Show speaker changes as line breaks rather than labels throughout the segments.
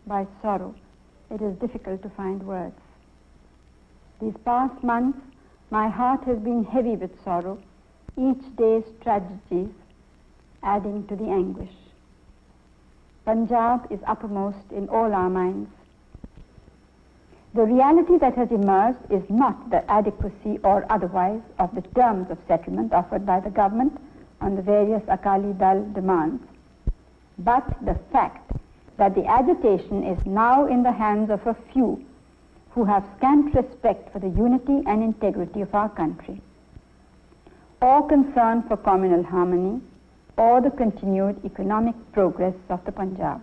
by sorrow, it is difficult to find words. These past months, my heart has been heavy with sorrow, each day's tragedies adding to the anguish. Punjab is uppermost in all our minds. The reality that has emerged is not the adequacy or otherwise of the terms of settlement offered by the government on the various Akali Dal demands, but the fact that the agitation is now in the hands of a few who have scant respect for the unity and integrity of our country, or concern for communal harmony, or the continued economic progress of the Punjab.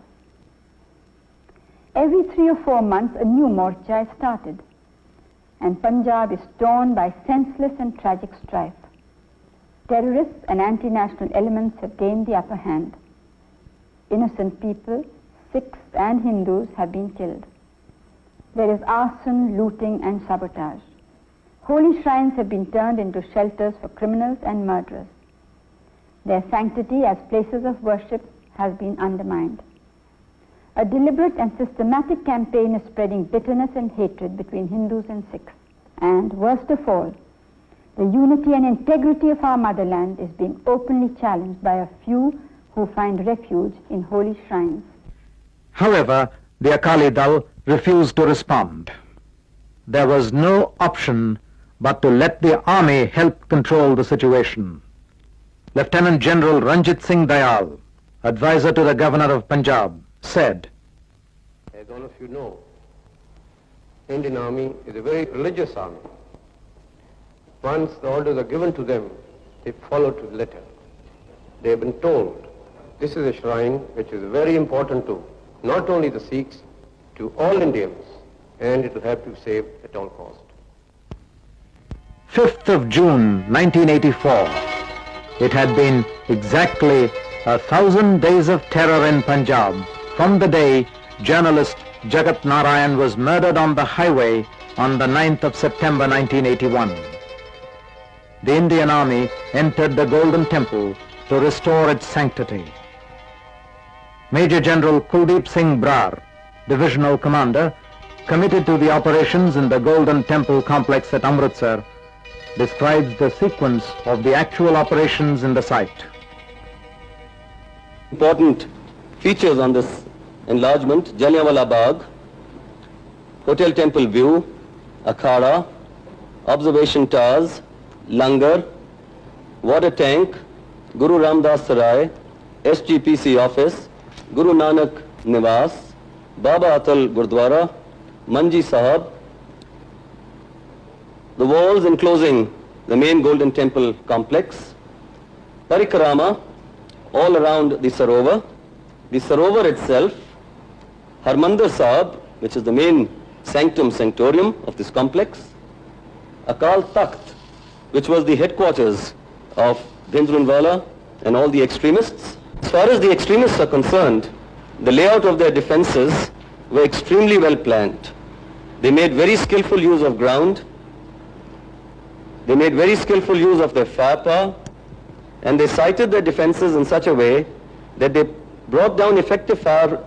Every 3 or 4 months, a new morcha is started, and Punjab is torn by senseless and tragic strife. Terrorists and anti-national elements have gained the upper hand. Innocent people, Sikhs and Hindus, have been killed. There is arson, looting and sabotage. Holy shrines have been turned into shelters for criminals and murderers. Their sanctity as places of worship has been undermined. A deliberate and systematic campaign is spreading bitterness and hatred between Hindus and Sikhs. And worst of all, the unity and integrity of our motherland is being openly challenged by a few who find refuge in holy shrines.
However, the Akali Dal refused to respond. There was no option but to let the army help control the situation. Lieutenant General Ranjit Singh Dayal, advisor to the Governor of Punjab, said,
"As all of you know, Indian Army is a very religious army. Once the orders are given to them, they follow to the letter. They have been told this is a shrine which is very important to not only the Sikhs, to all Indians, and it will have to be saved at all cost."
5th of June 1984. It had been exactly 1,000 days of terror in Punjab from the day journalist Jagat Narayan was murdered on the highway on the 9th of September 1981. The Indian Army entered the Golden Temple to restore its sanctity. Major General Kuldeep Singh Brar, Divisional Commander, committed to the operations in the Golden Temple complex at Amritsar, describes the sequence of the actual operations in the site.
Important features on this enlargement: Jallianwala Bagh, Hotel Temple View, Akhada, observation towers, langar, water tank, Guru Ramdas Sarai, SGPC office, Guru Nanak Niwas, Baba Atal Gurdwara, Manji Sahab, the walls enclosing the main Golden Temple complex, Parikrama all around the Sarovar itself, Harmandir Sahib, which is the main sanctum sanctorium of this complex, Akal Takht, which was the headquarters of Bhindranwala and all the extremists. As far as the extremists are concerned, the layout of their defenses were extremely well planned. They made very skillful use of ground. They made very skillful use of their firepower, and they sited their defenses in such a way that they brought down effective fire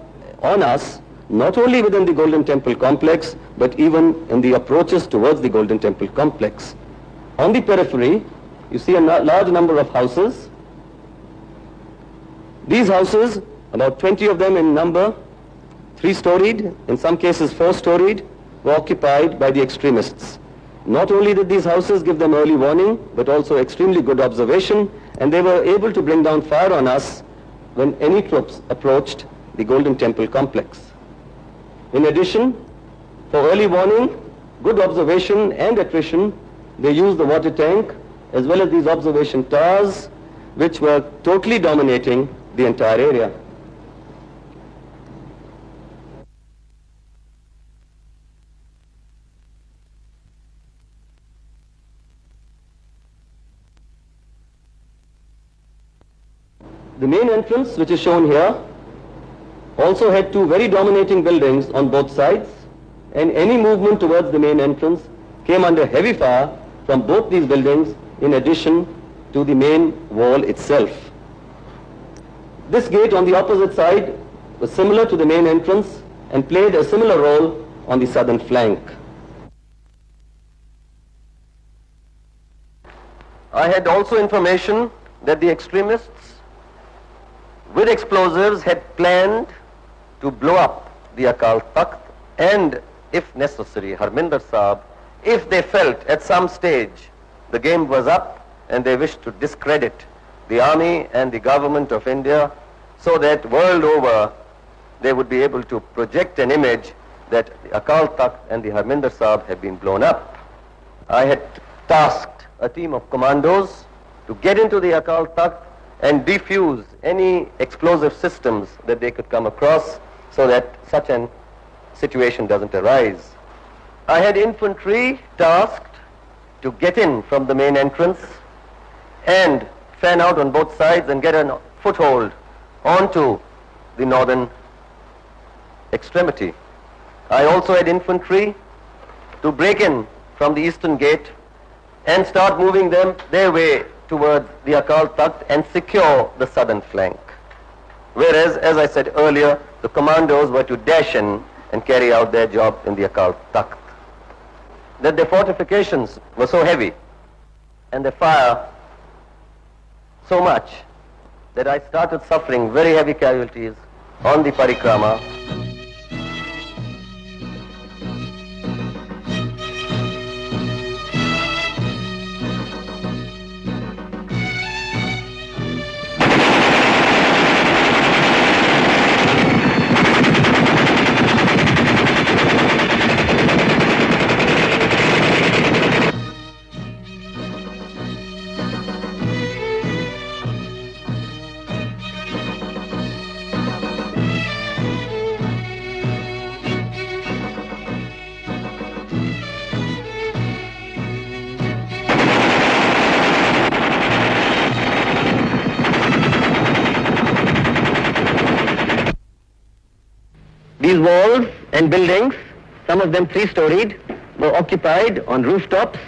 on us, not only within the Golden Temple complex, but even in the approaches towards the Golden Temple complex. On the periphery, you see a large number of houses. These houses, about 20 of them in number, 3-storied, in some cases 4-storied, were occupied by the extremists. Not only did these houses give them early warning, but also extremely good observation, and they were able to bring down fire on us when any troops approached the Golden Temple complex. In addition, for early warning, good observation and attrition, they used the water tank as well as these observation towers, which were totally dominating the entire area. The main entrance, which is shown here, also had 2 very dominating buildings on both sides, and any movement towards the main entrance came under heavy fire from both these buildings, in addition to the main wall itself. This gate on the opposite side was similar to the main entrance and played a similar role on the southern flank. I had also information that the extremists with explosives had planned to blow up the Akal Takht and, if necessary, Harminder Sahib, if they felt at some stage the game was up and they wished to discredit the army and the government of India, so that world over they would be able to project an image that the Akal Takht and the Harminder Sahib had been blown up. I had tasked a team of commandos to get into the Akal Takht and defuse any explosive systems that they could come across so that such an situation doesn't arise. I had infantry tasked to get in from the main entrance and fan out on both sides and get a foothold onto the northern extremity. I also had infantry to break in from the eastern gate and start moving them their way towards the Akal Takht and secure the southern flank. Whereas, as I said earlier, the commandos were to dash in and carry out their job in the Akal Takht. That their fortifications were so heavy and their fire so much that I started suffering very heavy casualties on the parikrama. These walls and buildings, some of them three-storied, were occupied on rooftops,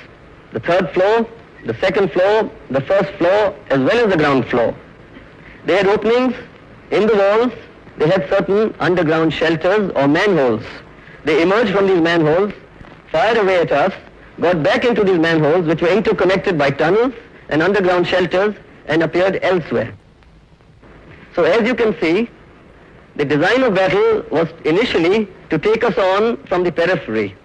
the third floor, the second floor, the first floor, as well as the ground floor. They had openings in the walls. They had certain underground shelters or manholes. They emerged from these manholes, fired away at us, got back into these manholes, which were interconnected by tunnels and underground shelters, and appeared elsewhere. So as you can see, the design of battle was initially to take us on from the periphery.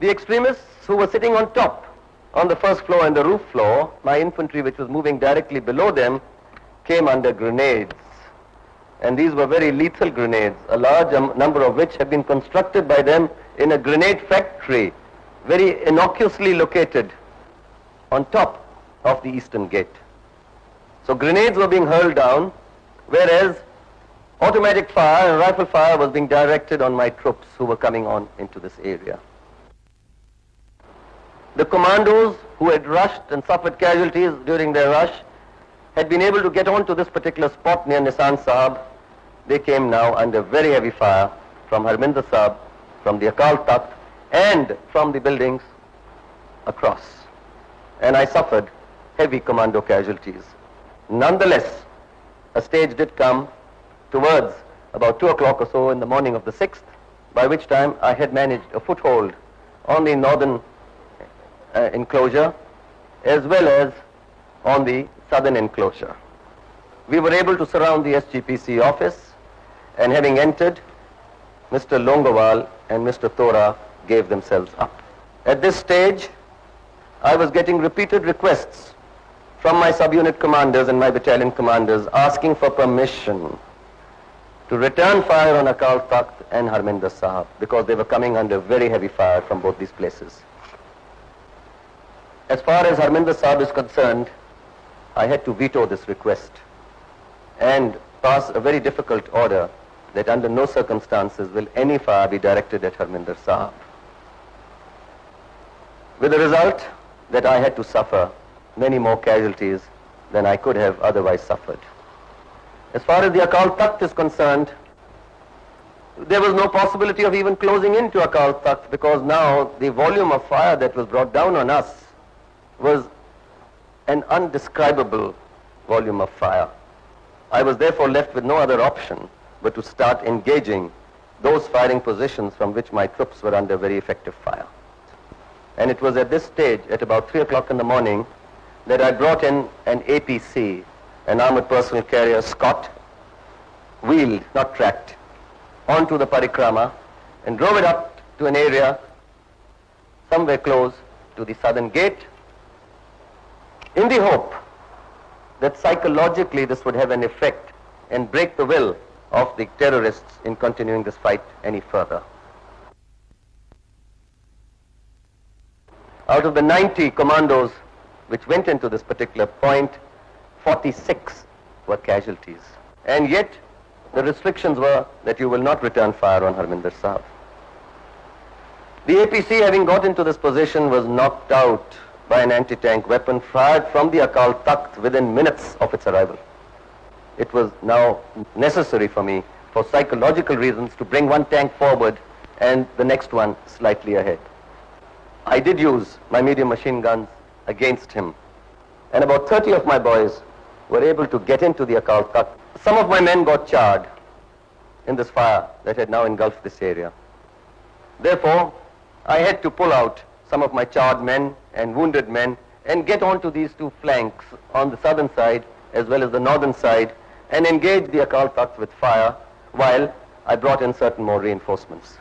The extremists who were sitting on top, on the first floor and the roof floor, my infantry which was moving directly below them, came under grenades. And these were very lethal grenades, a large number of which had been constructed by them in a grenade factory, very innocuously located on top of the eastern gate. So grenades were being hurled down, whereas automatic fire and rifle fire was being directed on my troops who were coming on into this area. The commandos who had rushed and suffered casualties during their rush had been able to get onto this particular spot near Nisan Sahib. They came now under very heavy fire from Harminder Sahib, from the Akal Takht, and from the buildings across. And I suffered heavy commando casualties. Nonetheless, a stage did come towards about 2 o'clock or so in the morning of the 6th, by which time I had managed a foothold on the northern enclosure as well as on the southern enclosure. We were able to surround the SGPC office, and having entered, Mr. Longowal and Mr. Tora gave themselves up. At this stage, I was getting repeated requests from my subunit commanders and my battalion commanders asking for permission to return fire on Akal Takht and Harminder Sahib because they were coming under very heavy fire from both these places. As far as Harminder Sahib is concerned, I had to veto this request and pass a very difficult order that under no circumstances will any fire be directed at Harminder Sahib. With the result that I had to suffer many more casualties than I could have otherwise suffered. As far as the Akal Takht is concerned,
there was no possibility of even closing into Akal Takht, because now the volume of fire that was brought down on us was an undescribable volume of fire. I was therefore left with no other option but to start engaging those firing positions from which my troops were under very effective fire. And it was at this stage, at about 3 o'clock in the morning, that I brought in an APC, an armored personnel carrier, Scott, wheeled, not tracked, onto the parikrama and drove it up to an area somewhere close to the southern gate, in the hope that psychologically this would have an effect and break the will of the terrorists in continuing this fight any further. Out of the 90 commandos which went into this particular point, 46 were casualties. And yet, the restrictions were that you will not return fire on Harminder Sahib. The APC, having got into this position, was knocked out by an anti-tank weapon fired from the Akal Takht within minutes of its arrival. It was now necessary for me, for psychological reasons, to bring one tank forward and the next one slightly ahead. I did use my medium machine guns against him, and about 30 of my boys were able to get into the Akal Takht. Some of my men got charred in this fire that had now engulfed this area. Therefore, I had to pull out some of my charred men and wounded men and get onto these two flanks on the southern side as well as the northern side and engage the Akal Takht with fire while I brought in certain more reinforcements.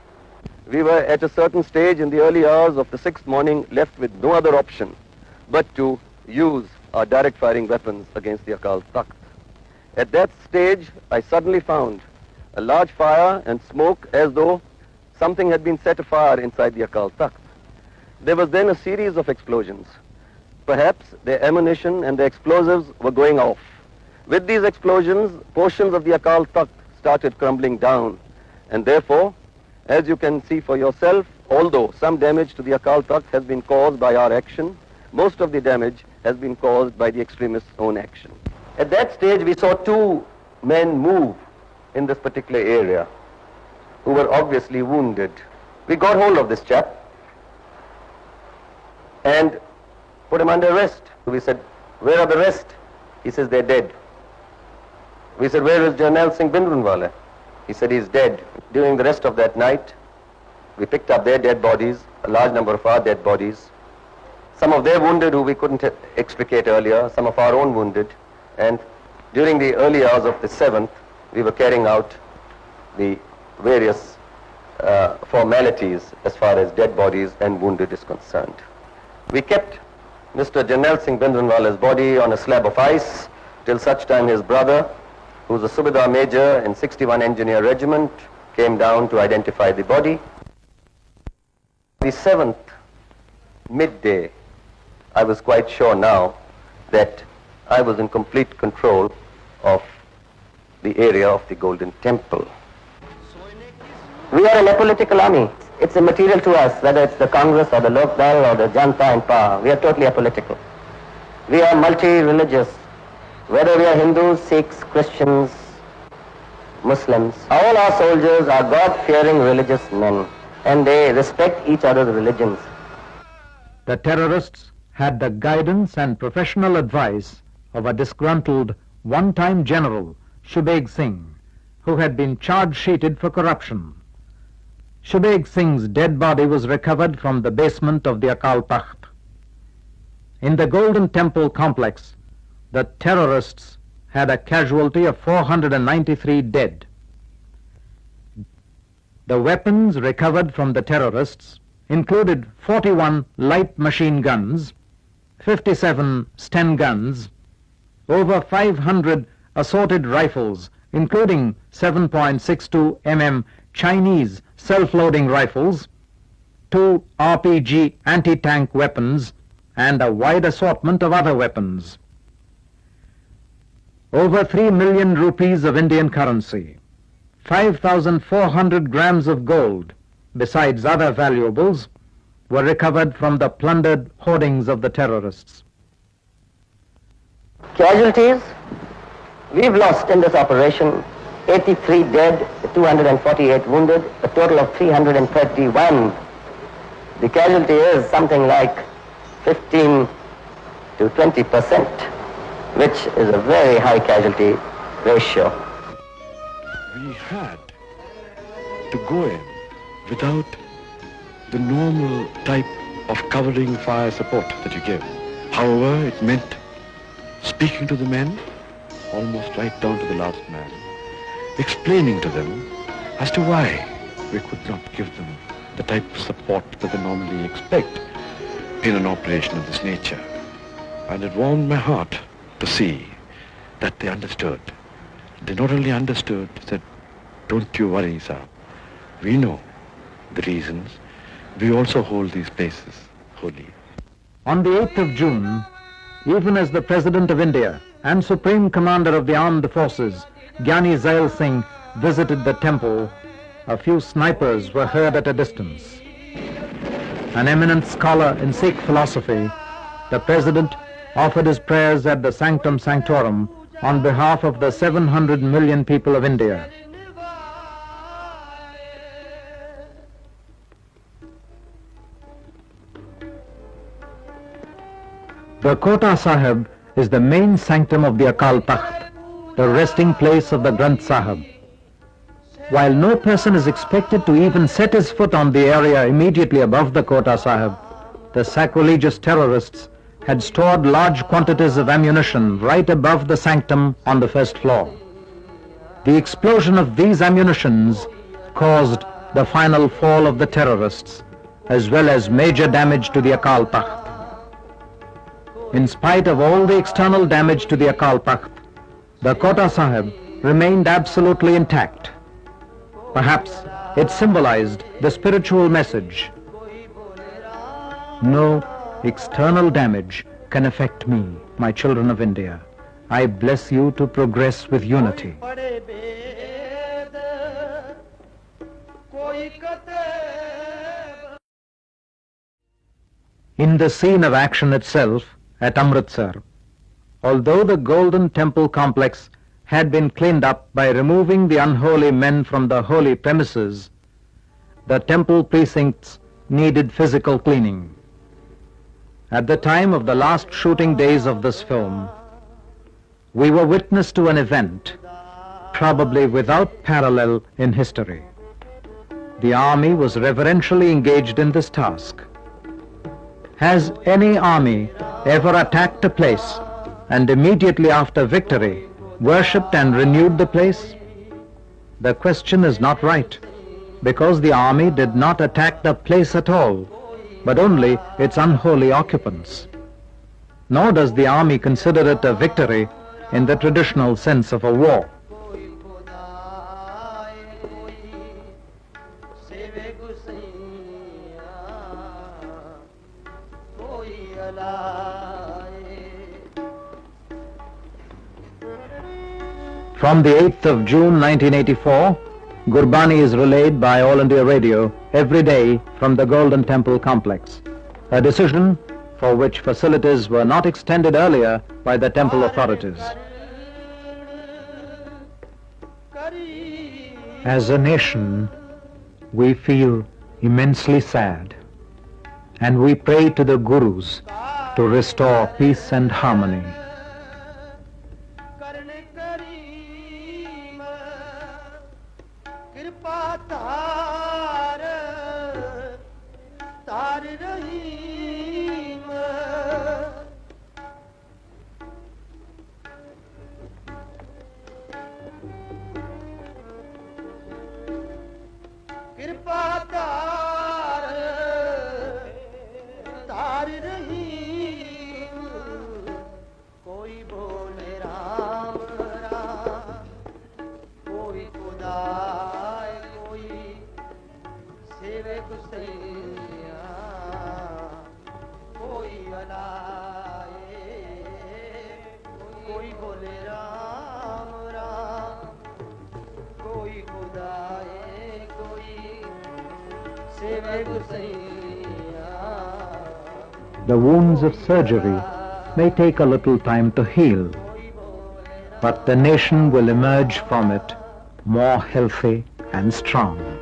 We were at a certain stage in the early hours of the 6th morning left with no other option but to use our direct firing weapons against the Akal Takht. At that stage, I suddenly found a large fire and smoke as though something had been set afire inside the Akal Takht. There was then a series of explosions. Perhaps the ammunition and the explosives were going off. With these explosions, portions of the Akal Takht started crumbling down, and therefore, as you can see for yourself, although some damage to the Akal Takht has been caused by our action, most of the damage has been caused by the extremists' own action. At that stage, we saw two men move in this particular area who were obviously wounded. We got hold of this chap and put him under arrest. We said, "Where are the rest?" He says, "They're dead." We said, "Where is Jarnail Singh Bhindranwale?" He said, "He's dead." During the rest of that night, we picked up their dead bodies, a large number of our dead bodies, some of their wounded who we couldn't extricate earlier, some of our own wounded, and during the early hours of the 7th, we were carrying out the various formalities as far as dead bodies and wounded is concerned. We kept Mr. Jarnail Singh Bhindranwale's body on a slab of ice till such time his brother, who's a Subedar Major in 61 Engineer Regiment, came down to identify the body. The 7th, midday, I was quite sure now that I was in complete control of the area of the Golden Temple. We are an apolitical army. It's immaterial to us whether it's the Congress or the Lok Dal or the Janta in power. We are totally apolitical. We are multi-religious. Whether we are Hindus, Sikhs, Christians, Muslims, all our soldiers are God-fearing religious men, and they respect each other's religions.
The terrorists had the guidance and professional advice of a disgruntled one-time general, Shubeg Singh, who had been charge-sheeted for corruption. Shubeg Singh's dead body was recovered from the basement of the Akal Takht. In the Golden Temple complex, the terrorists had a casualty of 493 dead. The weapons recovered from the terrorists included 41 light machine guns, 57 Sten guns, over 500 assorted rifles, including 7.62 mm Chinese self-loading rifles, 2 RPG anti-tank weapons, and a wide assortment of other weapons. Over 3 million rupees of Indian currency, 5,400 grams of gold, besides other valuables, were recovered from the plundered hoardings of the terrorists.
Casualties? We've lost in this operation
83 dead, 248 wounded, a total of 331. The casualty is something like 15 to 20%, which is a very high casualty ratio.
We had to go in without the normal type of covering fire support that you give. However, it meant speaking to the men, almost right down to the last man, explaining to them as to why we could not give them the type of support that they normally expect in an operation of this nature. And it warmed my heart to see that they understood. They not only understood, they said, "Don't you worry, sir. We know the reasons. We also hold these places holy."
On the 8th of June, even as the President of India and Supreme Commander of the Armed Forces, Gyani Zail Singh, visited the temple, a few snipers were heard at a distance. An eminent scholar in Sikh philosophy, the President offered his prayers at the Sanctum Sanctorum on behalf of the 700 million people of India. The Kota Sahib is the main sanctum of the Akal Takht, the resting place of the Granth Sahib. While no person is expected to even set his foot on the area immediately above the Kota Sahib, the sacrilegious terrorists had stored large quantities of ammunition right above the sanctum on the first floor. The explosion of these ammunitions caused the final fall of the terrorists, as well as major damage to the Akal Takht. In spite of all the external damage to the Akal Takht, the Kota Sahib remained absolutely intact. Perhaps it symbolized the spiritual message: no external damage can affect me, my children of India. I bless you to progress with unity. In the scene of action itself, at Amritsar, although the Golden Temple complex had been cleaned up by removing the unholy men from the holy premises, the temple precincts needed physical cleaning. At the time of the last shooting days of this film, we were witness to an event probably without parallel in history. The army was reverentially engaged in this task. Has any army ever attacked a place and immediately after victory worshipped and renewed the place? The question is not right, because the army did not attack the place at all, but only its unholy occupants. Nor does the army consider it a victory in the traditional sense of a war. From the 8th of June 1984, Gurbani is relayed by All India Radio every day from the Golden Temple complex, a decision for which facilities were not extended earlier by the temple authorities. As a nation, we feel immensely sad, and we pray to the Gurus to restore peace and harmony. The wounds of surgery may take a little time to heal, but the nation will emerge from it more healthy and strong.